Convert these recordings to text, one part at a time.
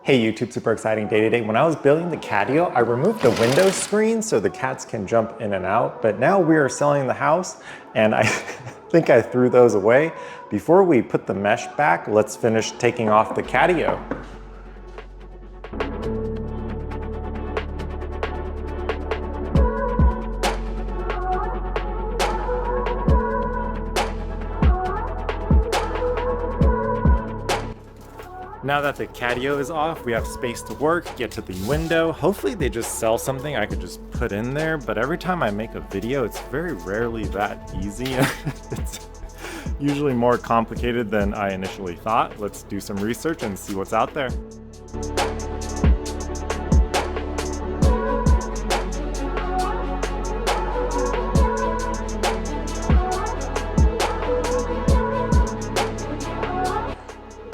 Hey YouTube, super exciting day today. When I was building the Catio, I removed the window screen so the cats can jump in and out, but now we are selling the house and I think I threw those away. Before we put the mesh back, let's finish taking off the Catio. Now that the Catio is off, we have space to work, get to the window. Hopefully they just sell something I could just put in there, but every time I make a video, it's very rarely that easy. It's usually more complicated than I initially thought. Let's do some research and see what's out there.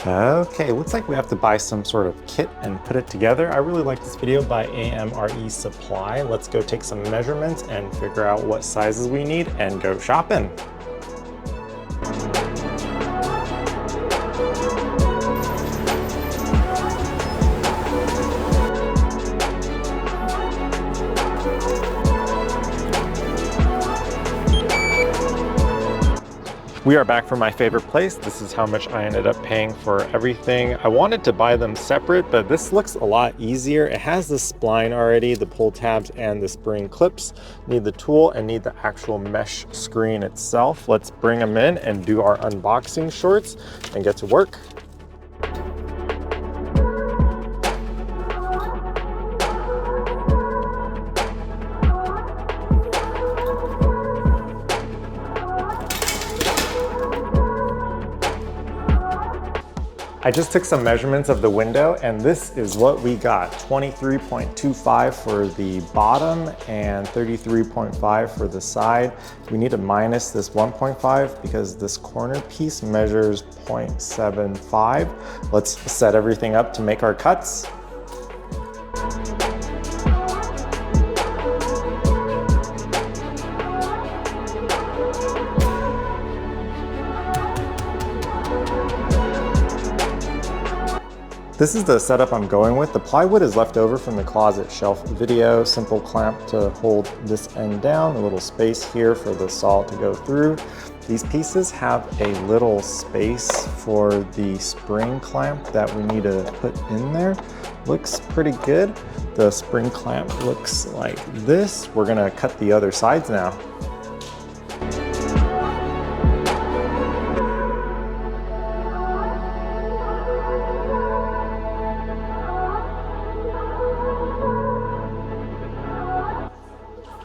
Okay, looks like we have to buy some sort of kit and put it together. I really like this video by AMRE Supply. Let's go take some measurements and figure out what sizes we need and go shopping. We are back from my favorite place. This is how much I ended up paying for everything. I wanted to buy them separate, but this looks a lot easier. It has the spline already, the pull tabs and the spring clips. Need the tool and need the actual mesh screen itself. Let's bring them in and do our unboxing shorts and get to work. I just took some measurements of the window and this is what we got. 23.25 for the bottom and 33.5 for the side. We need to minus this 1.5 because this corner piece measures 0.75. Let's set everything up to make our cuts. This is the setup I'm going with. The plywood is left over from the closet shelf video. Simple clamp to hold this end down, a little space here for the saw to go through. These pieces have a little space for the spring clamp that we need to put in there. Looks pretty good. The spring clamp looks like this. We're gonna cut the other sides now.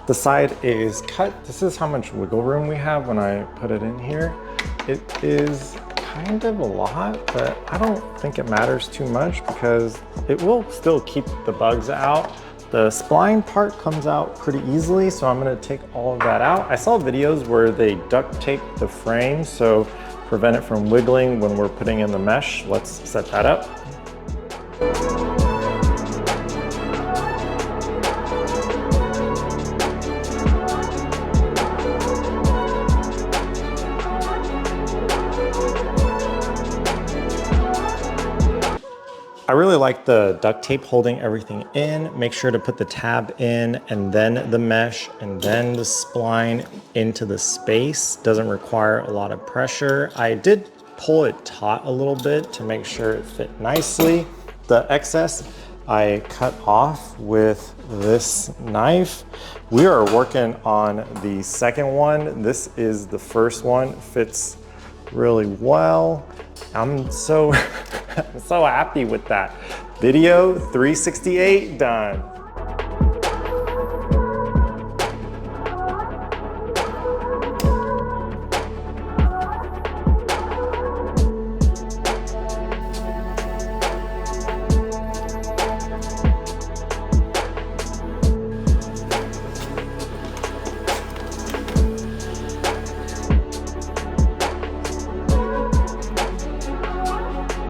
The side is cut. This is how much wiggle room we have when I put it in here. It is kind of a lot, but I don't think it matters too much because it will still keep the bugs out. The spline part comes out pretty easily, so I'm gonna take all of that out. I saw videos where they duct tape the frame, so prevent it from wiggling when we're putting in the mesh. Let's set that up. I really like the duct tape holding everything in. Make sure to put the tab in and then the mesh and then the spline into the space. Doesn't require a lot of pressure. I did pull it taut a little bit to make sure it fit nicely. The excess I cut off with this knife. We are working on the second one. This is the first one. Fits really well. I'm so I'm so happy with that. Video 368 done.